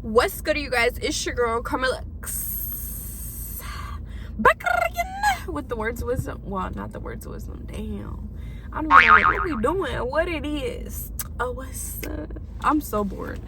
What's good, you guys? It's your girl Karma Luxx, back again with the words of wisdom. Well, not the words of wisdom. Damn, I don't know what we doing, what it is. Oh, what's up? I'm so bored.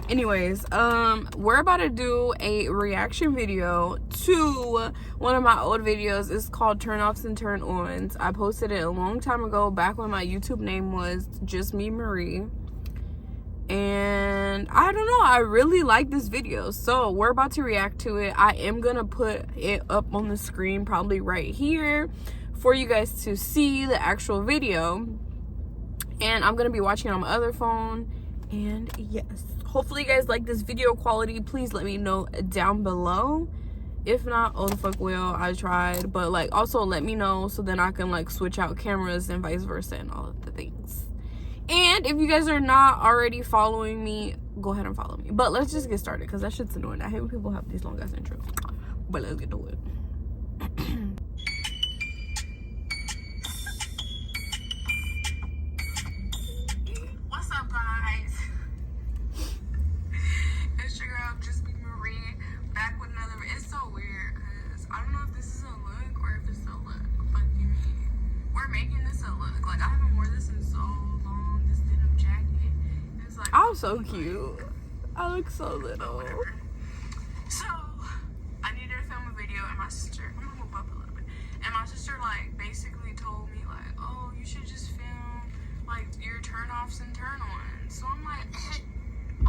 Anyways, we're about to do a reaction video to one of my old videos. It's called Turn-Offs and Turn-Ons. I posted it a long time ago, back when my YouTube name was Just Me Marie. And I don't know, I really like this video, so we're about to react to it. I am gonna put it up on the screen probably right here for you guys to see the actual video, and I'm gonna be watching it on my other phone. And yes, hopefully you guys like this video quality. Please let me know down below. If not, oh the fuck well, I tried. But like, also let me know so then I can like switch out cameras and vice versa and all of the things. And if you guys are not already following me, go ahead and follow me. But let's just get started because that shit's annoying. I hate when people have these long ass intros. But let's get to it. What's up, guys? It's your girl, Just Me Marie, back with another. It's so weird because I don't know if this is a look or if it's a look. But you mean we're making this a look. Like, I haven't worn this in so long. Like, I'm so cute. I look so little. So, I needed to film a video, and my sister, I'm gonna move up a little bit. And my sister, like, basically told me, like, oh, you should just film, like, your turn-offs and turn-ons. So I'm like,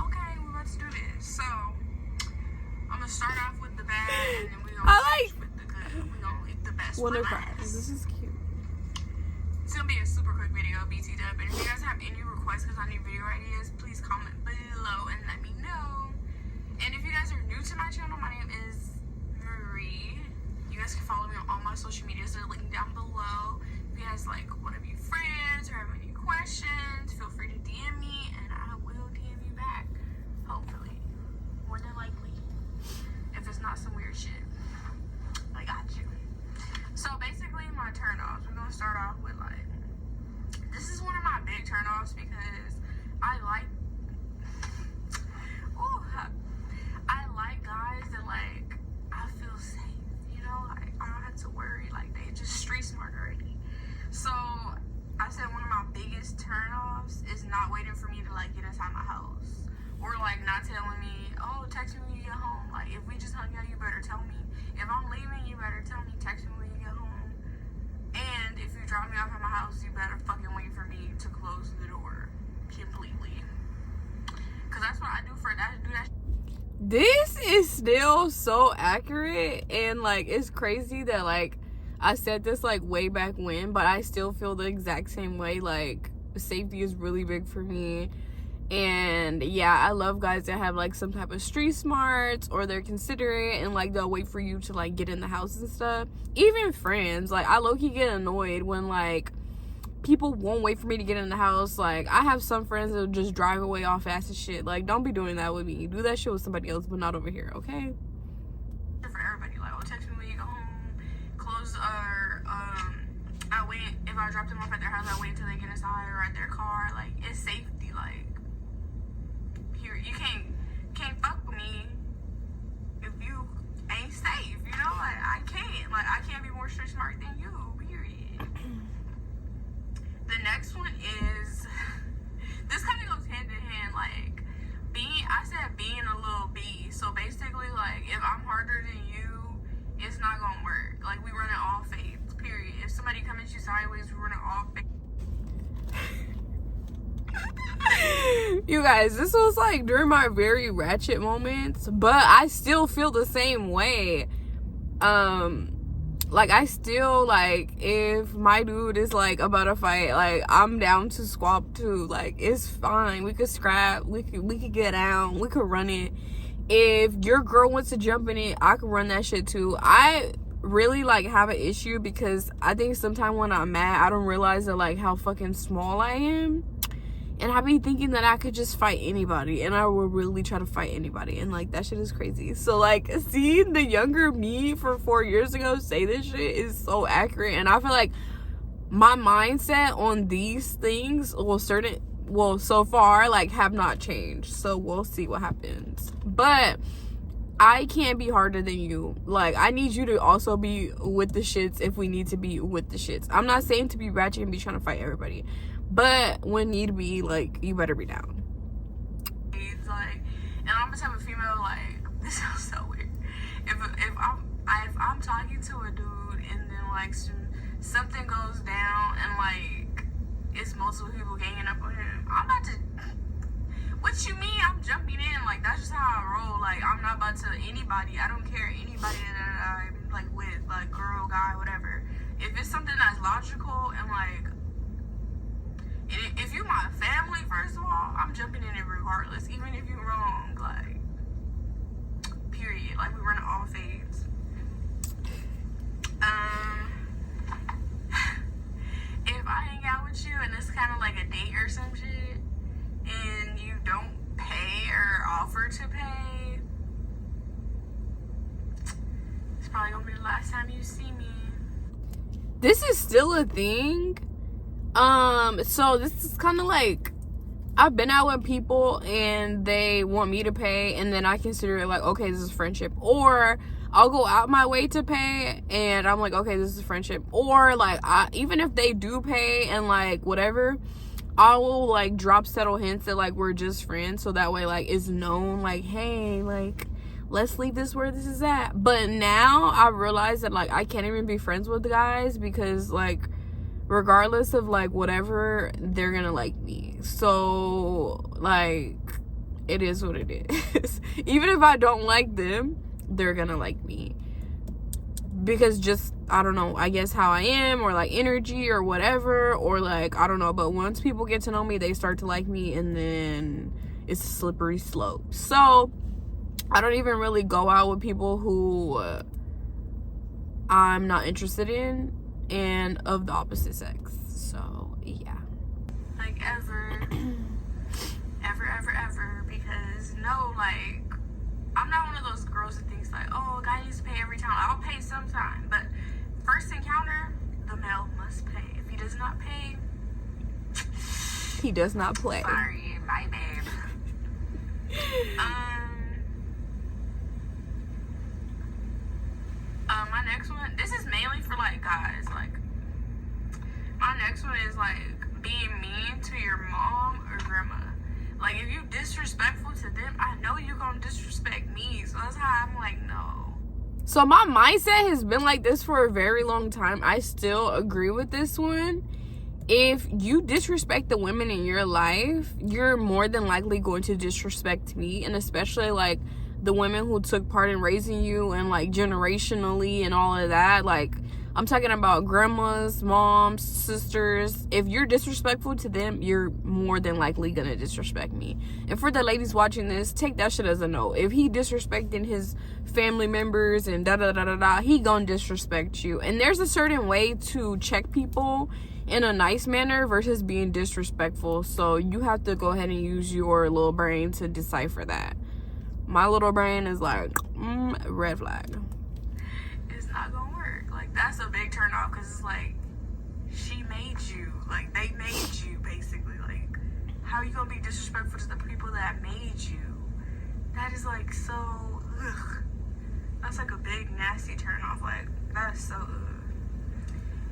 okay, we're about to do this. So, I'm gonna start off with the bad, and then we're gonna finish with the good. We're gonna leave the best for last. This is cute. It's gonna be a super quick video, BT dub. And if you guys have any requests because I need video ideas, please comment below and let me know. And if you guys are new to my channel, my name is Marie. You guys can follow me on all my social medias. They're linked down below. If you guys like want to be friends or have any questions, feel free to DM me and I will DM you back. Hopefully. More than likely. If it's not some weird shit. I got you. So basically my turn-offs. We're gonna start off with like, this is one of my big turn-offs because I like guys that like I feel safe, you know, like I don't have to worry, like they just street smart already. So I said one of my biggest turn-offs is not waiting for me to like get inside my house, or like not telling me, oh, text me when you get home. Like if we just hung out, you better tell me. If I'm leaving, you better tell me, text me when you get home. And if you drop me off at my house, you better fucking wait for me to close the door completely. Cause that's what I do for that. Do that. This is still so accurate, and like it's crazy that like I said this like way back when, but I still feel the exact same way. Like safety is really big for me. And yeah, I love guys that have like some type of street smarts, or they're considerate and like they'll wait for you to like get in the house and stuff. Even friends, like I low-key get annoyed when like people won't wait for me to get in the house. Like I have some friends that'll just drive away all fast as shit. Like don't be doing that with me. Do that shit with somebody else, but not over here, okay? For everybody, like oh, text me when you go home. Close or I wait. If I drop them off at their house, I wait until they get inside or at their car. Like it's safety. Like you can't fuck with me if you ain't safe, you know? Like I can't be more street smart than you, period. The next one is, this kind of goes hand in hand, like I said being a little B. So basically like if I'm harder than you, it's not gonna work. Like we run it all fades, period. If somebody comes at you sideways, we run it all fades. You guys, this was like during my very ratchet moments, but I still feel the same way. Like I still like, if my dude is like about to fight, like I'm down to squab too. Like it's fine, we could scrap, we could get down, we could run it. If your girl wants to jump in it, I could run that shit too. I really like have an issue because I think sometimes when I'm mad, I don't realize that like how fucking small I am. And I be thinking that I could just fight anybody, and I will really try to fight anybody, and like that shit is crazy. So like seeing the younger me for 4 years ago say this shit is so accurate, and I feel like my mindset on these things, well, certain well, so far, like, have not changed. So we'll see what happens. But I can't be harder than you. Like, I need you to also be with the shits if we need to be with the shits. I'm not saying to be ratchet and be trying to fight everybody, but when need be, like, you better be down. It's like, and I'm the type of female, like, this sounds so weird. If I'm talking to a dude and then like something goes down and like it's multiple people ganging up on him, I'm about to. What you mean? I'm jumping in. Like, that's just how I roll. Like, I'm not about to anybody. I don't care anybody that I'm like with, like girl, guy, whatever. If it's something that's logical and like, if you my family, first of all, I'm jumping in it regardless, even if you're wrong. Like, period. Like, we run it all fades. If I hang out with you and it's kind of like a date or some shit, and you don't pay or offer to pay, it's probably gonna be the last time you see me. This is still a thing. So this is kind of like, I've been out with people and they want me to pay, and then I consider it like, okay, this is friendship. Or I'll go out my way to pay and I'm like, okay, this is friendship. Or like, even if they do pay and like whatever, I will like drop subtle hints that like we're just friends, so that way like it's known, like, hey, like, let's leave this where this is at. But now I realize that like I can't even be friends with the guys because like regardless of like whatever, they're gonna like me. So like it is what it is. Even if I don't like them, they're gonna like me because just, I don't know, I guess how I am, or like energy or whatever, or like, I don't know. But once people get to know me, they start to like me, and then it's a slippery slope. So I don't even really go out with people who I'm not interested in and of the opposite sex. So yeah, like ever because no, like, I'm not one of those girls that thinks like, oh, a guy needs to pay every time. I'll pay sometime, but first encounter, the male must pay. If he does not pay, he does not play. Sorry, my babe. My next one, this is mainly for like guys. Like, my next one is like being mean to your mom or grandma. Like, if you disrespectful to them, I know you're gonna disrespect me. So that's how I'm like, no. So my mindset has been like this for a very long time. I still agree with this one. If you disrespect the women in your life, you're more than likely going to disrespect me. And especially like the women who took part in raising you and like generationally and all of that. Like, I'm talking about grandmas, moms, sisters. If you're disrespectful to them, you're more than likely gonna disrespect me. And for the ladies watching this, take that shit as a no. If he disrespecting his family members and da-da-da-da-da, he gonna disrespect you. And there's a certain way to check people in a nice manner versus being disrespectful. So you have to go ahead and use your little brain to decipher that. My little brain is like, red flag. It's not gonna work. Like, that's a big turn off, because it's like, she made you. Like, they made you, basically. Like, how are you gonna be disrespectful to the people that made you? That is like so, ugh. That's like a big nasty turn off. Like, that is so ugh.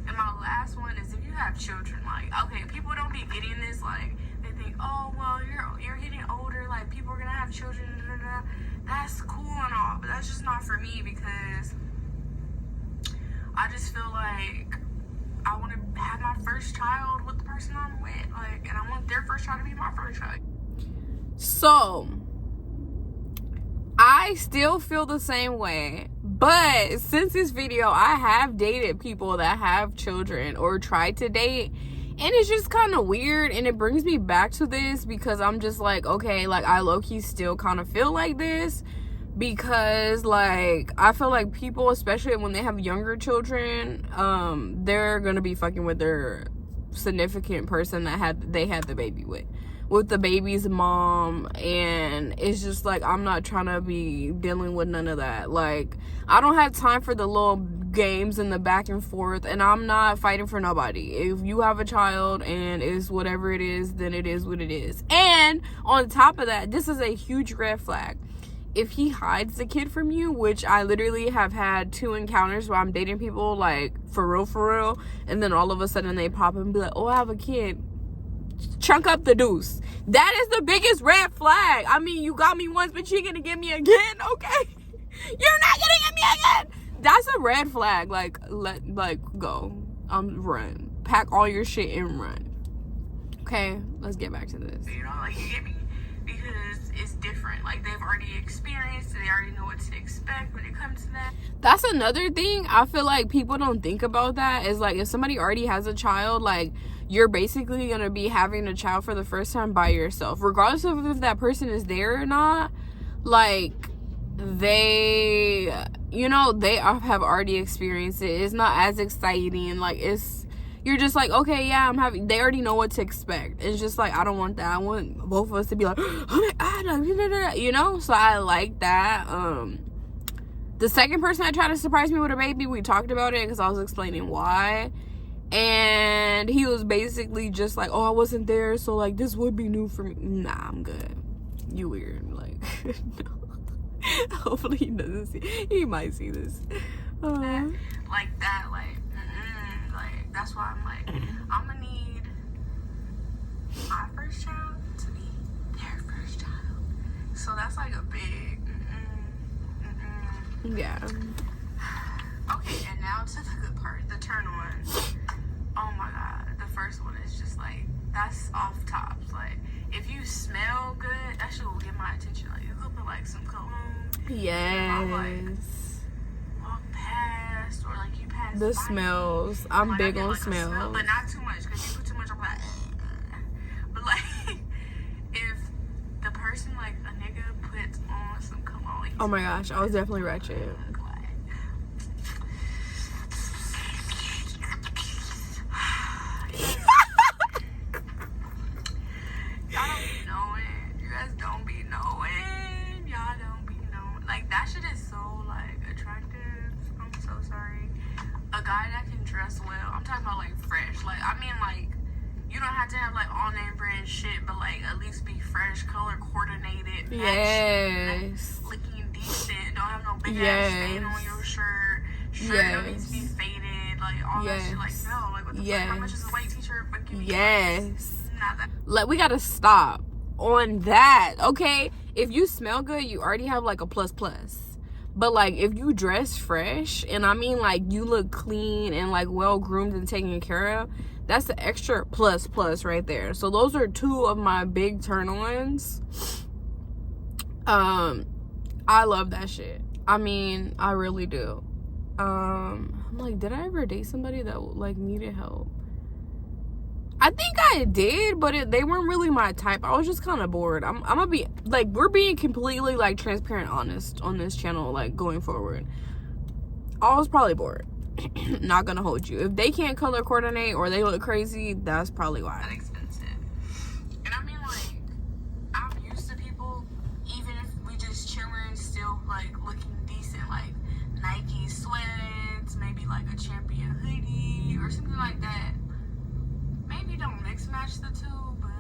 And my last one is if you have children. Like, okay, people don't be getting this. Like, they think, oh, well, you're getting older. Like, people are gonna have children. Da, da, da. That's cool and all, but that's just not for me, because I just feel like I want to have my first child with the person I'm with. Like, and I want their first child to be my first child. So I still feel the same way, but since this video, I have dated people that have children or tried to date, and it's just kind of weird. And it brings me back to this because I'm just like, okay, like, I low-key still kind of feel like this, because like, I feel like people, especially when they have younger children, they're gonna be fucking with their significant person that they had the baby with the baby's mom. And it's just like, I'm not trying to be dealing with none of that. Like, I don't have time for the little games and the back and forth, and I'm not fighting for nobody. If you have a child and it's whatever it is, then it is what it is. And on top of that, this is a huge red flag. If he hides the kid from you, which I literally have had 2 encounters where I'm dating people, like, for real, and then all of a sudden they pop and be like, oh, I have a kid. Chunk up the deuce. That is the biggest red flag. I mean, you got me once, but you're gonna get me again, okay? You're not gonna get me again. That's a red flag. Like, go. Run. Pack all your shit and run. Okay, let's get back to this. You know, like, you get me? Because it's different. Like, they've already experienced it. They already know what to expect when it comes to that. That's another thing. I feel like people don't think about that. Is like, if somebody already has a child, like, you're basically gonna be having a child for the first time by yourself, regardless of if that person is there or not. Like, they, you know, they have already experienced it. It's not as exciting. Like, you're just like, okay, yeah, they already know what to expect. It's just like, I don't want that. I want both of us to be like, oh my God, you know? So I like that. The second person that tried to surprise me with a baby, we talked about it because I was explaining why. And he was basically just like, oh, I wasn't there, so, like, this would be new for me. Nah, I'm good. You weird. Like, no. Hopefully he doesn't see. He might see this. Like that, like, that's why I'm like, I'm gonna need my first child to be their first child. So that's like a big Yeah. Okay, and now to the good part, the turn-ons. Oh my God, the first one is just like, that's off tops. Like, if you smell good, that shit will get my attention. Like, you could put like some cologne. Yes. Walk past, or like you pass The by. smells. I'm Like, big I get, on like, a smells. smell, but not too much, because you put too much, I'm like, but like, if the person, like, a nigga puts on some cologne, like, Oh my gosh, I was definitely ratchet. Y'all don't be knowing. You guys don't be knowing. Y'all don't be knowing. Like, that shit is so, like, attractive. I'm so sorry. A guy that can dress well. I'm talking about, like, fresh. Like, I mean, like, you don't have to have, like, all name brand shit, but, like, at least be fresh, color coordinated. Yes. Like, looking decent. Don't have no big ass Yes. stain on your shirt. Shirt don't need to be Yes. faded. Like, all that shit. Like, no. Like, what the fuck? How much is a white t-shirt? But give me Yes. not that. Like, we gotta stop on that, okay? If you smell good, you already have like a plus. But like, if you dress fresh, and I mean like you look clean and like well groomed and taken care of, that's the extra plus right there. So those are 2 of my big turn-ons. I love that shit. I mean, I really do. I'm like, did I ever date somebody that like needed help? I think I did, but they weren't really my type. I was just kind of bored. I'm gonna be like, we're being completely like transparent, honest on this channel, like going forward. I was probably bored. Not gonna hold you. If they can't color coordinate or they look crazy, that's probably why. That expensive. And I mean, like, I'm used to people, even if we just chilling, still like looking decent, like Nike sweats, maybe like a Champion hoodie or something like that. Maybe don't mix match the 2, but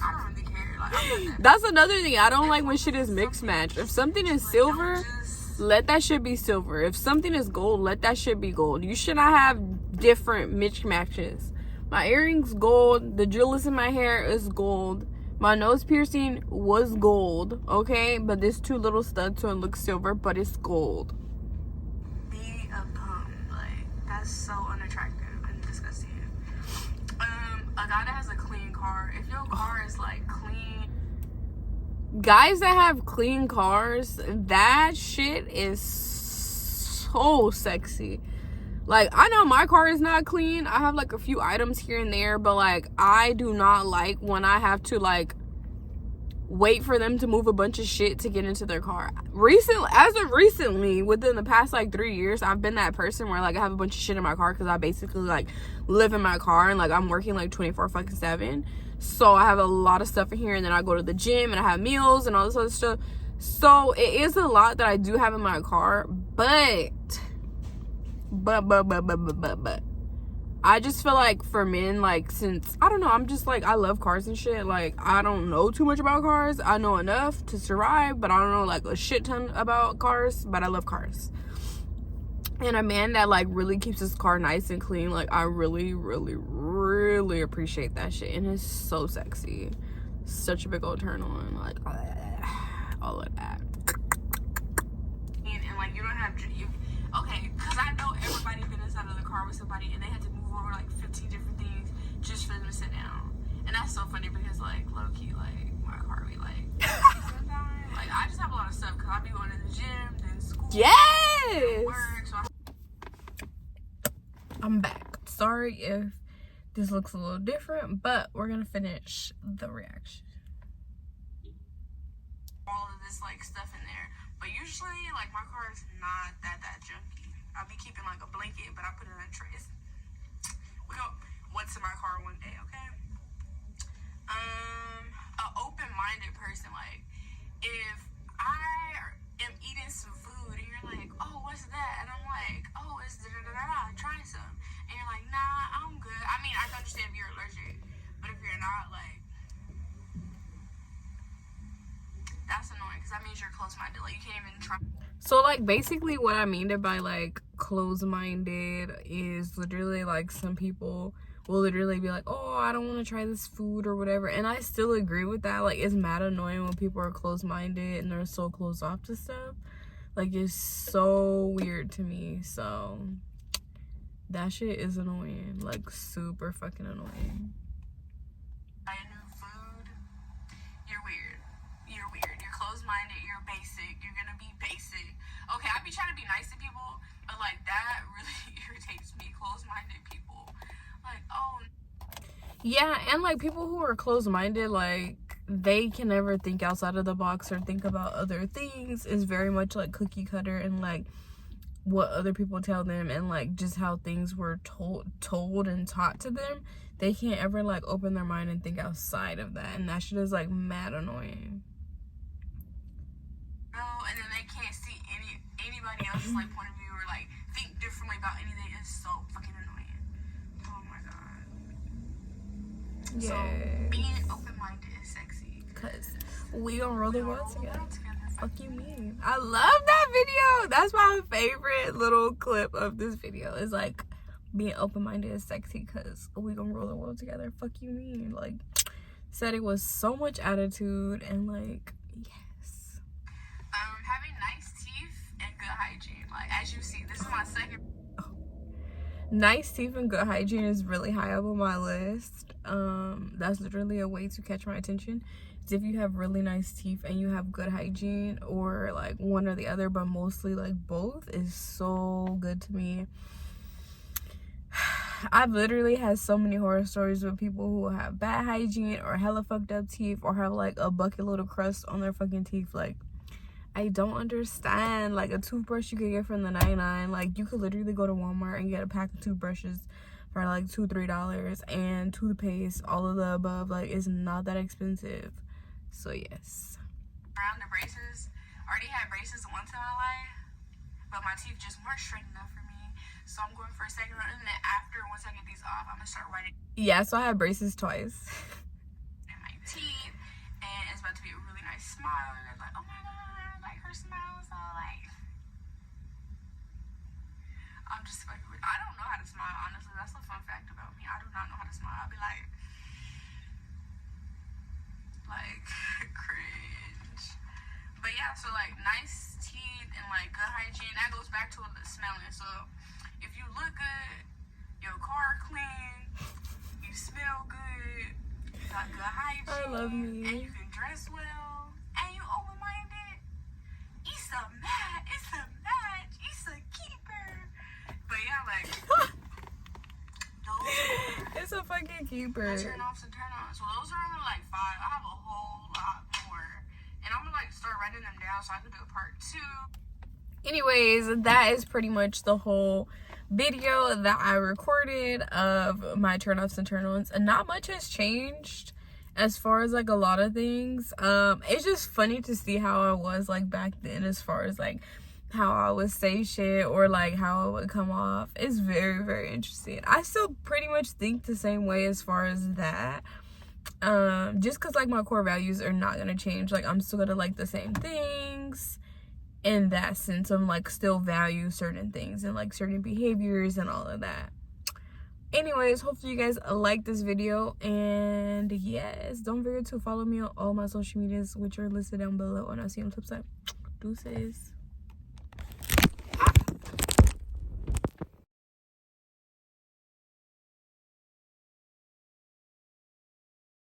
I don't really care. Like, I'm not that. That's another thing. I don't like when shit is mixed match. If something is silver, let that shit be silver. If something is gold, let that shit be gold. You should not have different mixed matches. My earrings gold. The jewelers in my hair is gold. My nose piercing was gold, okay? But there's 2 little studs, so it looks silver, but it's gold. Be a bum. Like, that's so unattractive and disgusting. A guy that has a clean car, if your car is like clean, Guys that have clean cars, that shit is so sexy. Like, I know my car is not clean. I have like a few items here and there, but like, I do not like when I have to like wait for them to move a bunch of shit to get into their car. Recently, within the past like 3 years, I've been that person where like I have a bunch of shit in my car because I basically like live in my car and like I'm working like 24/7. So I have a lot of stuff in here, and then I go to the gym and I have meals and all this other stuff. So it is a lot that I do have in my car, but but I just feel like for men, like, since I don't know, I'm just like, I love cars and shit. Like, I don't know too much about cars. I know enough to survive, but I don't know like a shit ton about cars. But I love cars. And a man that like really keeps his car nice and clean, like, I really, really, really appreciate that shit. And it's so sexy. Such a big old turn on, like, all of that. And like, you don't have okay, because I know everybody been inside of the car with somebody and they had to move over like 15 different things just for them to sit down. And that's so funny because like, low key, like, my car be like sometimes, like, I just have a lot of stuff because I be going to the gym, then school, Yes, work, so I'm back. Sorry if this looks a little different, but we're gonna finish the reaction. all of this like stuff in there. But usually, like, my car is not that junky. I'll be keeping like a blanket, but I put it in a trace. We go what's in my car one day, okay? An open-minded person. Like, if I am eating some food and you're like, oh, what's that? And I'm like, oh, it's da-da-da-da-da, try some. And you're like, nah, I'm good. I mean, I can understand if you're allergic, but if you're not, like, that's annoying because that means you're close-minded. Like, you can't even try. So like, basically what I mean by like close-minded is literally like, some people will literally be like, oh, I don't want to try this food or whatever. And I still agree with that. Like, it's mad annoying when people are close-minded and they're so closed off to stuff. Like, it's so weird to me. So that shit is annoying. Like, super fucking annoying. Try a new food, you're weird. You're weird. You're closed-minded. You're basic. You're gonna be basic. Okay, I be trying to be nice to people, but like, that really irritates me. Closed-minded people. Like, oh. Yeah, and like, people who are closed-minded, like, they can never think outside of the box or think about other things. It's very much like cookie cutter and like what other people tell them and like just how things were told and taught to them. They can't ever like open their mind and think outside of that, and that shit is like mad annoying. No, and then they can't see anybody else's like point of view or like think differently about anything. It's so fucking annoying. Oh my god. Yeah. So being open-minded is sexy. Cause we gonna roll the world Roll the together. world together. Fuck you mean? I love that video. That's my favorite little clip of this video. Is like, being open-minded is sexy because we gonna roll the world together. Fuck you mean? Like, said it was so much attitude and like, yes. Having nice teeth and good hygiene. Like, as you see, this is my second. Nice teeth and good hygiene is really high up on my list. That's literally a way to catch my attention. Is if you have really nice teeth and you have good hygiene, or like one or the other, but mostly like both, is so good to me. I've literally had so many horror stories with people who have bad hygiene or hella fucked up teeth or have like a bucket load of crust on their fucking teeth. Like, I don't understand. Like, a toothbrush you could get from the 99. Like, you could literally go to Walmart and get a pack of toothbrushes for like $2-3, and toothpaste, all of the above. Like, it's not that expensive. So yes. Around the braces. I already had braces once in my life, but my teeth just weren't straight enough for me. So I'm going for a second run, and then after, once I get these off, I'm gonna start writing. Yeah, so I had braces twice. In my teeth, and it's about to be a really nice smile. And it's like, oh my god, like, her smile is all like. I'm just like, I don't know how to smile, honestly. That's a fun fact about me. I do not know how to smile. I'll be like cringe. But yeah, so like, nice teeth and like good hygiene, that goes back to the smelling. So if you look good, your car clean, you smell good, you got good hygiene, I love me. and you can dress well, and you open-minded, it's a match, it's a keeper. But yeah, like, those It's a fucking keeper. turn-offs and turn-ons. So those are only like 5. I have a whole lot more, and I'm gonna like start writing them down so I can do a part 2. Anyways, that is pretty much the whole video that I recorded of my turn-offs and turn-ons, and not much has changed as far as like a lot of things. It's just funny to see how I was like back then, as far as like how I would say shit or like how it would come off. It's very, very interesting. I still pretty much think the same way as far as that. Just because like my core values are not gonna change. Like I'm still gonna like the same things in that sense. I'm like still value certain things and like certain behaviors and all of that. Anyways, hopefully you guys like this video, and yes, don't forget to follow me on all my social medias, which are listed down below, and I'll see you on the flip side. Deuces.